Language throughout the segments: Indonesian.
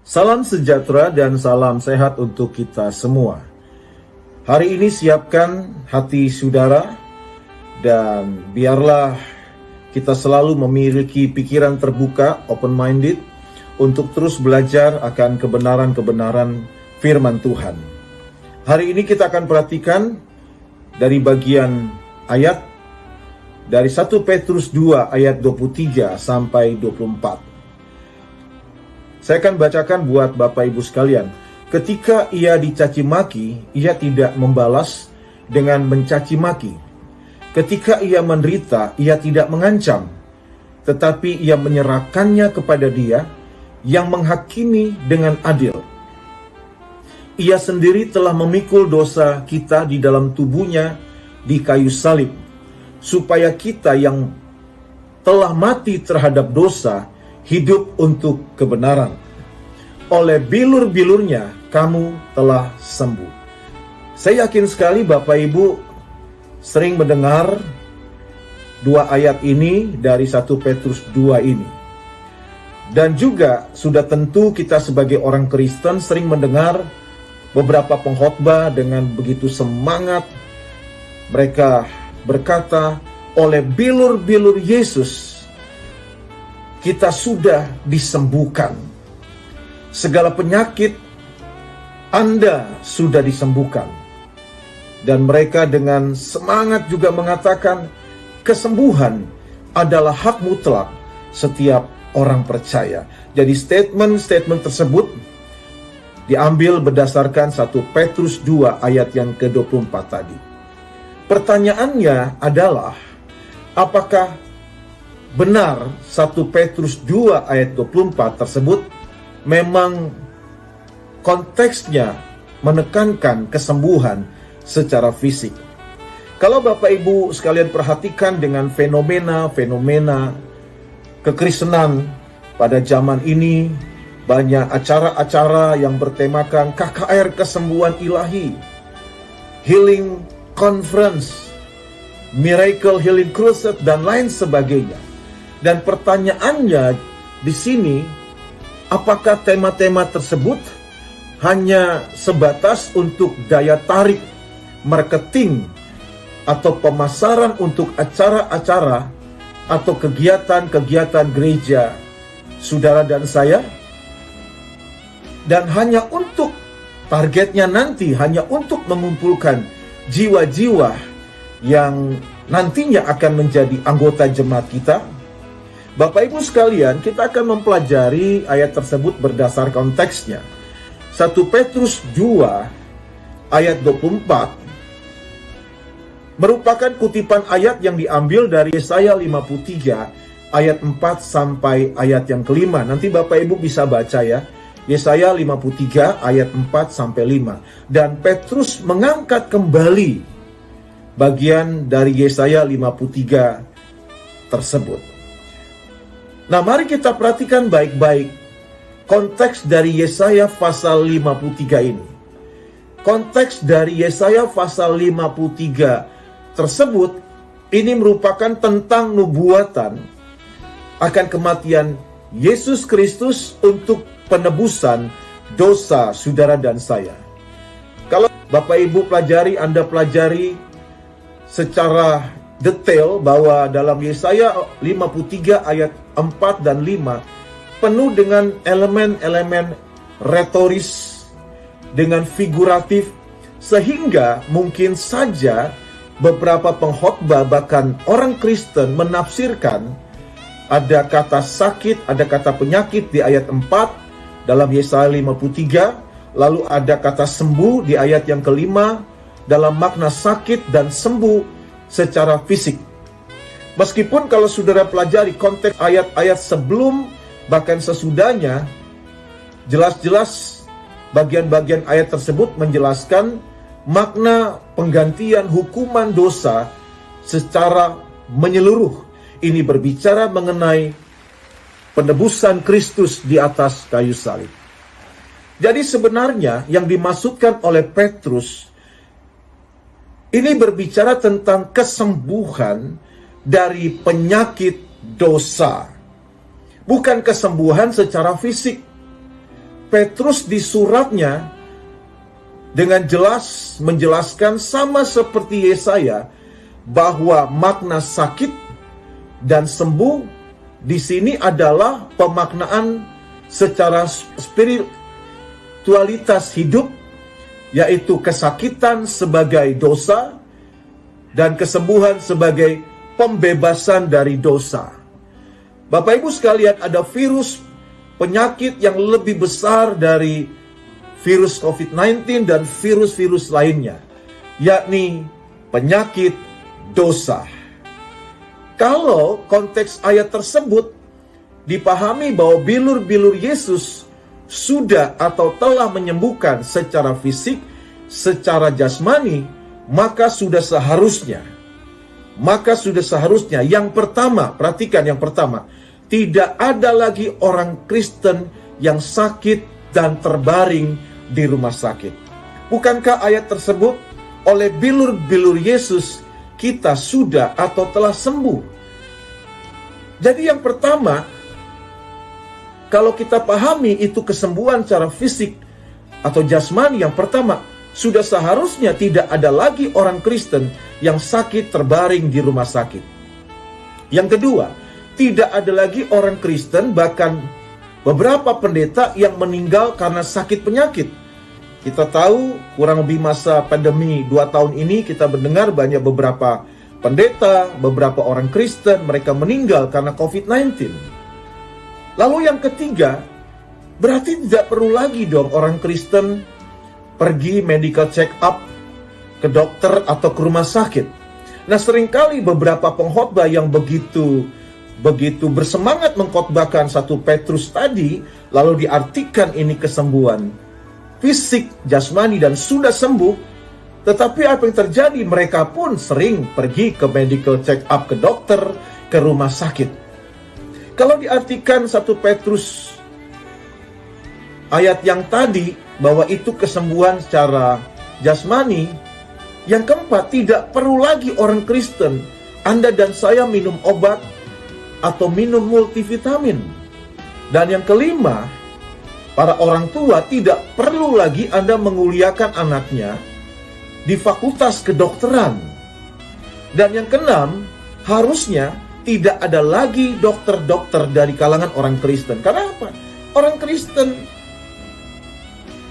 Salam sejahtera dan salam sehat untuk kita semua. Hari ini siapkan hati saudara dan biarlah kita selalu memiliki pikiran terbuka, open-minded, untuk terus belajar akan kebenaran-kebenaran firman Tuhan. Hari ini kita akan perhatikan dari bagian ayat dari 1 Petrus 2 ayat 23 sampai 24. Saya akan bacakan buat Bapak Ibu sekalian. Ketika ia dicaci maki, ia tidak membalas dengan mencaci maki. Ketika ia menderita, ia tidak mengancam, tetapi ia menyerahkannya kepada Dia yang menghakimi dengan adil. Ia sendiri telah memikul dosa kita di dalam tubuhnya di kayu salib, supaya kita yang telah mati terhadap dosa hidup untuk kebenaran. Oleh bilur-bilurnya kamu telah sembuh. Saya yakin sekali Bapak Ibu sering mendengar dua ayat ini dari 1 Petrus 2 ini. Dan juga sudah tentu kita sebagai orang Kristen sering mendengar beberapa pengkhotbah dengan begitu semangat. Mereka berkata, oleh bilur-bilur Yesus kita sudah disembuhkan. Segala penyakit Anda sudah disembuhkan. Dan mereka dengan semangat juga mengatakan kesembuhan adalah hak mutlak setiap orang percaya. Jadi statement-statement tersebut diambil berdasarkan 1 Petrus 2 ayat yang ke-24 tadi. Pertanyaannya adalah, apakah benar 1 Petrus 2 ayat 24 tersebut memang konteksnya menekankan kesembuhan secara fisik? Kalau Bapak Ibu sekalian perhatikan dengan fenomena-fenomena kekristenan pada zaman ini, banyak acara-acara yang bertemakan KKR kesembuhan ilahi, healing conference, miracle healing crusade, dan lain sebagainya. Dan pertanyaannya di sini, apakah tema-tema tersebut hanya sebatas untuk daya tarik marketing atau pemasaran untuk acara-acara atau kegiatan-kegiatan gereja saudara dan saya, dan hanya untuk targetnya nanti hanya untuk mengumpulkan jiwa-jiwa yang nantinya akan menjadi anggota jemaat kita? Bapak Ibu sekalian, kita akan mempelajari ayat tersebut berdasarkan konteksnya. 1 Petrus 2 ayat 24 merupakan kutipan ayat yang diambil dari Yesaya 53 ayat 4 sampai ayat yang kelima. Nanti Bapak Ibu bisa baca ya. Yesaya 53 ayat 4 sampai 5. Dan Petrus mengangkat kembali bagian dari Yesaya 53 tersebut. Nah, mari kita perhatikan baik-baik konteks dari Yesaya pasal 53 ini. Konteks dari Yesaya pasal 53 tersebut ini merupakan tentang nubuatan akan kematian Yesus Kristus untuk penebusan dosa saudara dan saya. Kalau Bapak Ibu pelajari, Anda pelajari secara detail bahwa dalam Yesaya 53 ayat 4 dan 5 penuh dengan elemen-elemen retoris, dengan figuratif, sehingga mungkin saja beberapa pengkhotbah bahkan orang Kristen menafsirkan ada kata sakit, ada kata penyakit di ayat 4 dalam Yesaya 53, lalu ada kata sembuh di ayat yang kelima dalam makna sakit dan sembuh secara fisik. Meskipun kalau saudara pelajari konteks ayat-ayat sebelum bahkan sesudahnya, jelas-jelas bagian-bagian ayat tersebut menjelaskan makna penggantian hukuman dosa secara menyeluruh. Ini berbicara mengenai penebusan Kristus di atas kayu salib. Jadi sebenarnya yang dimaksudkan oleh Petrus ini berbicara tentang kesembuhan dari penyakit dosa, bukan kesembuhan secara fisik. Petrus di suratnya dengan jelas menjelaskan sama seperti Yesaya bahwa makna sakit dan sembuh di sini adalah pemaknaan secara spiritualitas hidup, yaitu kesakitan sebagai dosa dan kesembuhan sebagai pembebasan dari dosa. Bapak Ibu sekalian, ada virus penyakit yang lebih besar dari virus COVID-19 dan virus-virus lainnya, yakni penyakit dosa. Kalau konteks ayat tersebut dipahami bahwa bilur-bilur Yesus sudah atau telah menyembuhkan secara fisik, secara jasmani, maka sudah seharusnya yang pertama, perhatikan yang pertama, tidak ada lagi orang Kristen yang sakit dan terbaring di rumah sakit. Bukankah ayat tersebut oleh bilur-bilur Yesus kita sudah atau telah sembuh? Jadi yang pertama, kalau kita pahami itu kesembuhan secara fisik atau jasmani, yang pertama, sudah seharusnya tidak ada lagi orang Kristen yang sakit terbaring di rumah sakit. Yang kedua, tidak ada lagi orang Kristen, bahkan beberapa pendeta yang meninggal karena sakit penyakit. Kita tahu kurang lebih masa pandemi 2 tahun ini kita mendengar banyak beberapa pendeta, beberapa orang Kristen mereka meninggal karena COVID-19. Lalu yang ketiga, berarti tidak perlu lagi dong orang Kristen pergi medical check up ke dokter atau ke rumah sakit. Nah, seringkali beberapa pengkhotbah yang begitu bersemangat mengkhotbahkan 1 Petrus tadi, lalu diartikan ini kesembuhan fisik, jasmani, dan sudah sembuh. Tetapi apa yang terjadi? Mereka pun sering pergi ke medical check up, ke dokter, ke rumah sakit. Kalau diartikan 1 Petrus ayat yang tadi bahwa itu kesembuhan secara jasmani, yang keempat, tidak perlu lagi orang Kristen, Anda dan saya minum obat atau minum multivitamin. Dan yang kelima, para orang tua tidak perlu lagi Anda menguliakan anaknya di fakultas kedokteran. Dan yang keenam, harusnya tidak ada lagi dokter-dokter dari kalangan orang Kristen. Karena apa? Orang Kristen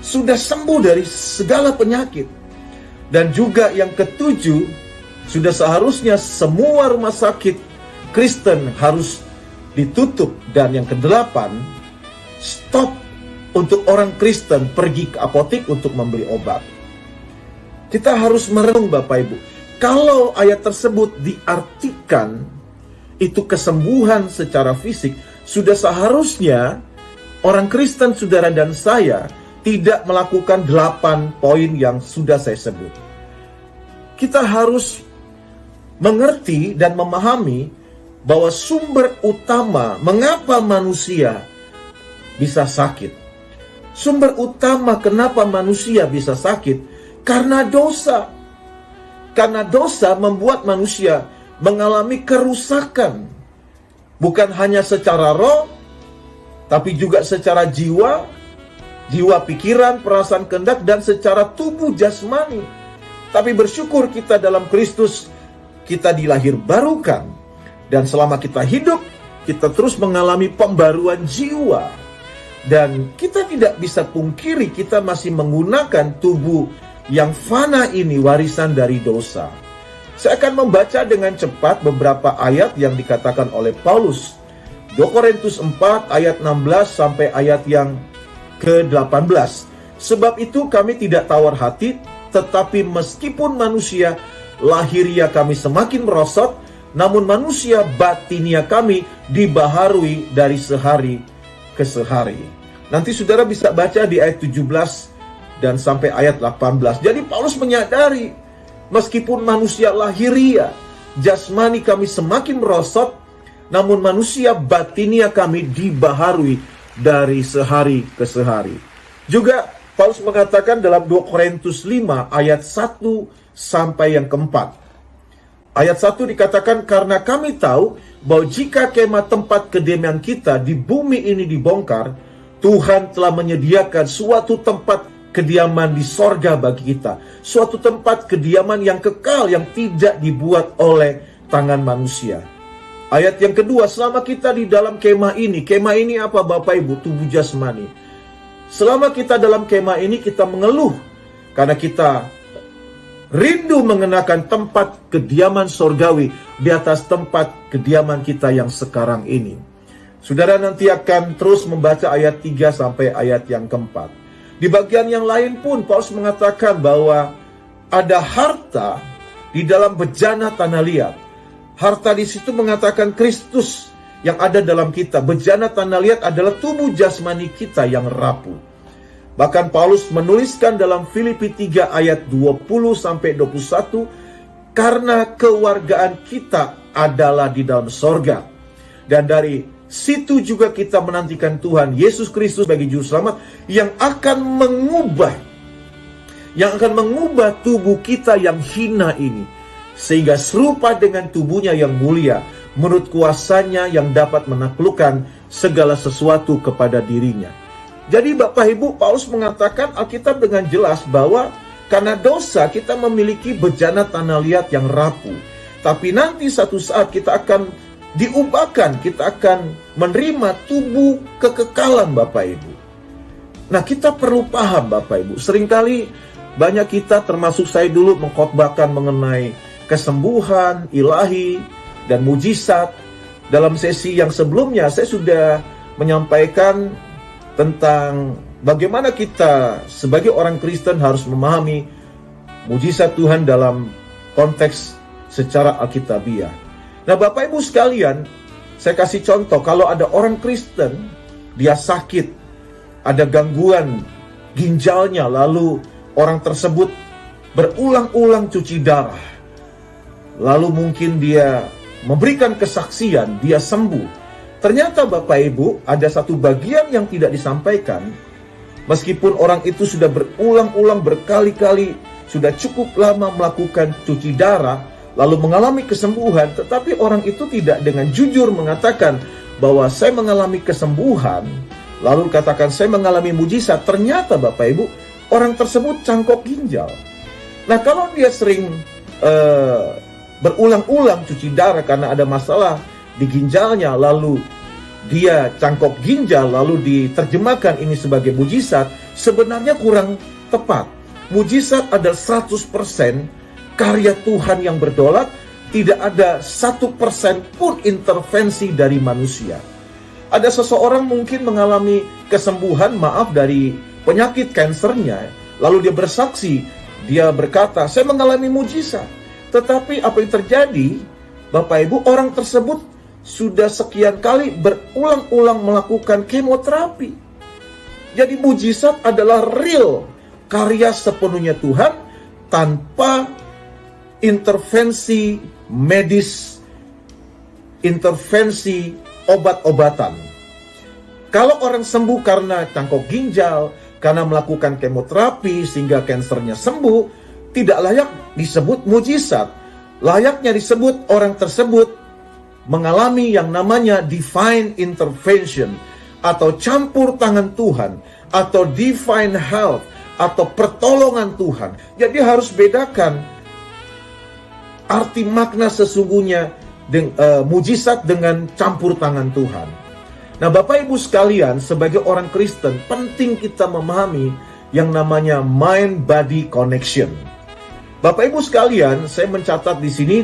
sudah sembuh dari segala penyakit. Dan juga yang ketujuh, sudah seharusnya semua rumah sakit Kristen harus ditutup. Dan yang kedelapan, stop untuk orang Kristen pergi ke apotek untuk membeli obat. Kita harus merenung Bapak Ibu. Kalau ayat tersebut diartikan itu kesembuhan secara fisik, sudah seharusnya orang Kristen saudara dan saya tidak melakukan 8 poin yang sudah saya sebut. Kita harus mengerti dan memahami bahwa sumber utama mengapa manusia bisa sakit. Sumber utama kenapa manusia bisa sakit, karena dosa. Karena dosa membuat manusia mengalami kerusakan. Bukan hanya secara roh, tapi juga secara jiwa, pikiran, perasaan, kehendak, dan secara tubuh jasmani. Tapi bersyukur kita dalam Kristus, kita dilahir barukan. Dan selama kita hidup, kita terus mengalami pembaruan jiwa. Dan kita tidak bisa pungkiri kita masih menggunakan tubuh yang fana ini, warisan dari dosa. Saya akan membaca dengan cepat beberapa ayat yang dikatakan oleh Paulus. 2 Korintus 4 ayat 16 sampai ayat yang ke-18. Sebab itu kami tidak tawar hati, tetapi meskipun manusia lahiriah kami semakin merosot, namun manusia batinia kami dibaharui dari sehari ke sehari. Nanti saudara bisa baca di ayat 17 dan sampai ayat 18. Jadi Paulus menyadari meskipun manusia lahiriah, jasmani kami semakin merosot, namun manusia batinia kami dibaharui dari sehari ke sehari. Juga Paulus mengatakan dalam 2 Korintus 5 ayat 1 sampai yang keempat. Ayat 1 dikatakan, karena kami tahu bahwa jika kemah tempat kediaman kita di bumi ini dibongkar, Tuhan telah menyediakan suatu tempat kediaman di sorga bagi kita. Suatu tempat kediaman yang kekal, yang tidak dibuat oleh tangan manusia. Ayat yang kedua, selama kita di dalam kemah ini apa Bapak Ibu? Tubuh jasmani. Selama kita dalam kemah ini, kita mengeluh karena kita rindu mengenakan tempat kediaman sorgawi di atas tempat kediaman kita yang sekarang ini. Saudara nanti akan terus membaca ayat 3 sampai ayat yang keempat. Di bagian yang lain pun Paulus mengatakan bahwa ada harta di dalam bejana tanah liat. Harta di situ mengatakan Kristus yang ada dalam kita. Bejana tanah liat adalah tubuh jasmani kita yang rapuh. Bahkan Paulus menuliskan dalam Filipi 3 ayat 20 sampai 21, karena kewargaan kita adalah di dalam sorga. Dan dari situ juga kita menantikan Tuhan Yesus Kristus sebagai juru selamat yang akan mengubah tubuh kita yang hina ini sehingga serupa dengan tubuhnya yang mulia menurut kuasanya yang dapat menaklukkan segala sesuatu kepada dirinya. Jadi Bapak Ibu, Paulus mengatakan Alkitab dengan jelas bahwa karena dosa kita memiliki bejana tanah liat yang rapuh. Tapi nanti satu saat kita akan diubahkan, kita akan menerima tubuh kekekalan Bapak Ibu. Nah, kita perlu paham Bapak Ibu, seringkali banyak kita termasuk saya dulu mengkhotbahkan mengenai kesembuhan ilahi dan mujizat. Dalam sesi yang sebelumnya saya sudah menyampaikan tentang bagaimana kita sebagai orang Kristen harus memahami mujizat Tuhan dalam konteks secara alkitabiah. Nah Bapak Ibu sekalian, saya kasih contoh, kalau ada orang Kristen, dia sakit, ada gangguan ginjalnya, lalu orang tersebut berulang-ulang cuci darah, lalu mungkin dia memberikan kesaksian, dia sembuh. Ternyata Bapak Ibu, ada satu bagian yang tidak disampaikan. Meskipun orang itu sudah berulang-ulang berkali-kali, sudah cukup lama melakukan cuci darah, lalu mengalami kesembuhan, tetapi orang itu tidak dengan jujur mengatakan bahwa saya mengalami kesembuhan, lalu katakan saya mengalami mujizat. Ternyata Bapak Ibu, orang tersebut cangkok ginjal. Nah kalau dia sering berulang-ulang cuci darah karena ada masalah di ginjalnya, lalu dia cangkok ginjal, lalu diterjemahkan ini sebagai mujizat, sebenarnya kurang tepat. Mujizat adalah 100% karya Tuhan yang berdaulat, tidak ada 1% pun intervensi dari manusia. Ada seseorang mungkin mengalami kesembuhan, dari penyakit kansernya, lalu dia bersaksi, dia berkata, saya mengalami mujizat. Tetapi apa yang terjadi, Bapak Ibu, orang tersebut sudah sekian kali berulang-ulang melakukan kemoterapi. Jadi mujizat adalah real, karya sepenuhnya Tuhan tanpa intervensi medis, intervensi obat-obatan. Kalau orang sembuh karena cangkok ginjal, karena melakukan kemoterapi sehingga kansernya sembuh, tidak layak disebut mujizat. Layaknya disebut orang tersebut mengalami yang namanya divine intervention, atau campur tangan Tuhan, atau divine help, atau pertolongan Tuhan. Jadi harus bedakan arti makna sesungguhnya mujizat dengan campur tangan Tuhan. Nah Bapak Ibu sekalian, sebagai orang Kristen penting kita memahami yang namanya mind-body connection. Bapak Ibu sekalian, saya mencatat di sini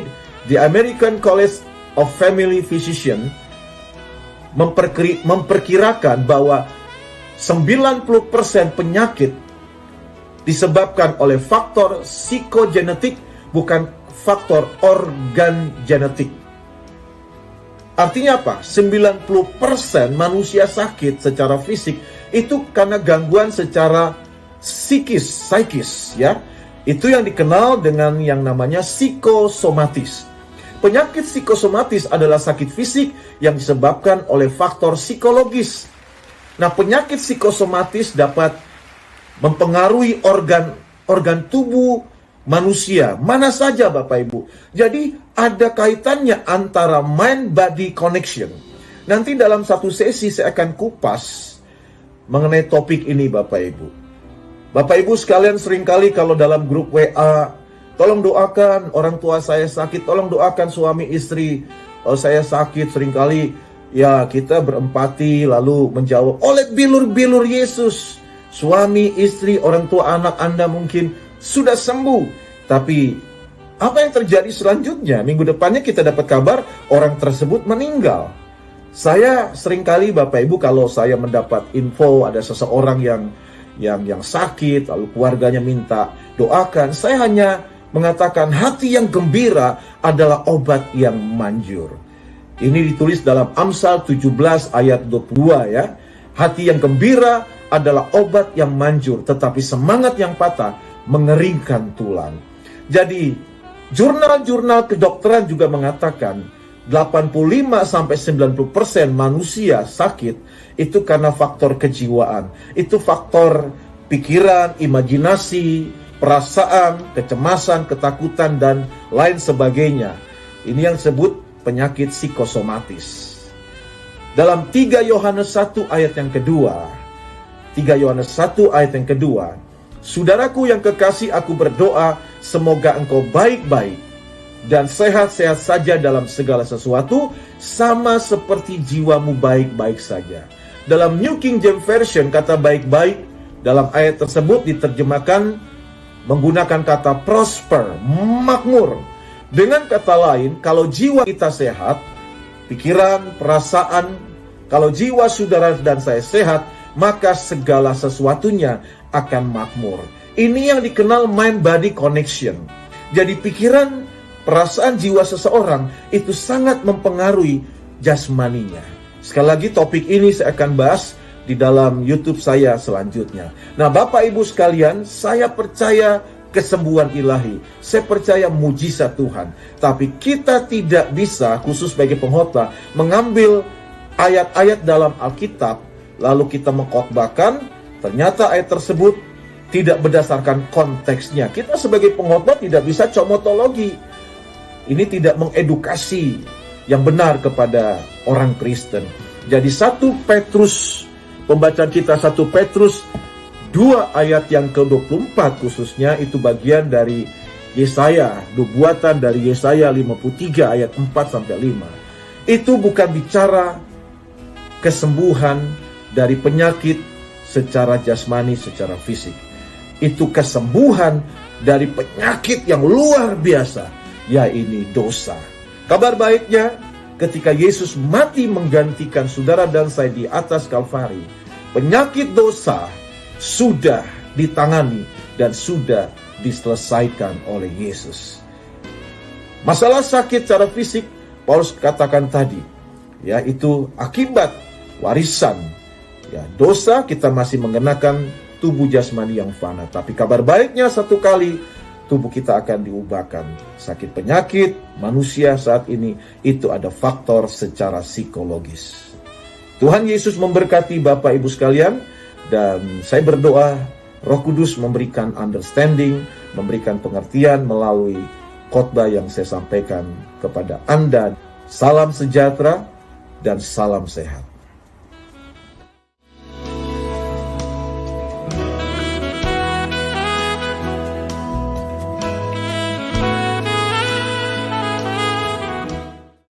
di American College of Family Physician memperkirakan bahwa 90% penyakit disebabkan oleh faktor psikogenetik, bukan faktor organ genetik. Artinya apa? 90% manusia sakit secara fisik itu karena gangguan secara psikis, ya. Itu yang dikenal dengan yang namanya psikosomatis. Penyakit psikosomatis adalah sakit fisik yang disebabkan oleh faktor psikologis. Nah, penyakit psikosomatis dapat mempengaruhi organ tubuh manusia, mana saja Bapak Ibu. Jadi ada kaitannya antara mind-body connection. Nanti dalam satu sesi saya akan kupas mengenai topik ini Bapak Ibu. Bapak Ibu sekalian, seringkali kalau dalam grup WA, tolong doakan orang tua saya sakit, tolong doakan suami istri saya sakit. Seringkali ya kita berempati lalu menjawab, oleh bilur-bilur Yesus, suami, istri, orang tua, anak Anda mungkin sudah sembuh. Tapi apa yang terjadi selanjutnya? Minggu depannya kita dapat kabar orang tersebut meninggal. Saya seringkali Bapak Ibu, kalau saya mendapat info ada seseorang yang sakit, lalu keluarganya minta doakan, saya hanya mengatakan hati yang gembira adalah obat yang manjur. Ini ditulis dalam Amsal 17 ayat 22 ya. Hati yang gembira adalah obat yang manjur, tetapi semangat yang patah mengeringkan tulang. Jadi jurnal-jurnal kedokteran juga mengatakan 85-90% manusia sakit itu karena faktor kejiwaan. Itu faktor pikiran, imajinasi, perasaan, kecemasan, ketakutan, dan lain sebagainya. Ini yang disebut penyakit psikosomatis. Dalam 3 Yohanes 1 ayat yang kedua, 3 Yohanes 1 ayat yang kedua, saudaraku yang kekasih, aku berdoa semoga engkau baik-baik dan sehat-sehat saja dalam segala sesuatu, sama seperti jiwamu baik-baik saja. Dalam New King James Version, kata baik-baik dalam ayat tersebut diterjemahkan menggunakan kata prosper, makmur. Dengan kata lain, kalau jiwa kita sehat, pikiran, perasaan, kalau jiwa saudara dan saya sehat, maka segala sesuatunya akan makmur. Ini yang dikenal mind-body connection. Jadi pikiran, perasaan, jiwa seseorang itu sangat mempengaruhi jasmaninya. Sekali lagi, topik ini saya akan bahas di dalam YouTube saya selanjutnya. Nah, Bapak Ibu sekalian, saya percaya kesembuhan ilahi, saya percaya mujizat Tuhan. Tapi kita tidak bisa, khusus sebagai pengkhotbah, mengambil ayat-ayat dalam Alkitab lalu kita mengkhotbahkan, ternyata ayat tersebut tidak berdasarkan konteksnya. Kita sebagai pengkhotbah tidak bisa comotologi. Ini tidak mengedukasi yang benar kepada orang Kristen. Jadi 1 Petrus, pembacaan kita 1 Petrus 2 ayat yang ke-24 khususnya, itu bagian dari Yesaya, nubuatan dari Yesaya 53 ayat 4-5. Itu bukan bicara kesembuhan dari penyakit secara jasmani, secara fisik. Itu kesembuhan dari penyakit yang luar biasa, yaitu dosa. Kabar baiknya, ketika Yesus mati menggantikan saudara dan saya di atas Kalvari, penyakit dosa sudah ditangani dan sudah diselesaikan oleh Yesus. Masalah sakit secara fisik, Paulus katakan tadi, ya, itu akibat warisan. Ya, dosa kita masih mengenakan tubuh jasmani yang fana. Tapi kabar baiknya, satu kali tubuh kita akan diubahkan. Sakit penyakit manusia saat ini itu ada faktor secara psikologis. Tuhan Yesus memberkati Bapak Ibu sekalian, dan saya berdoa Roh Kudus memberikan understanding, memberikan pengertian melalui khotbah yang saya sampaikan kepada Anda. Salam sejahtera dan salam sehat.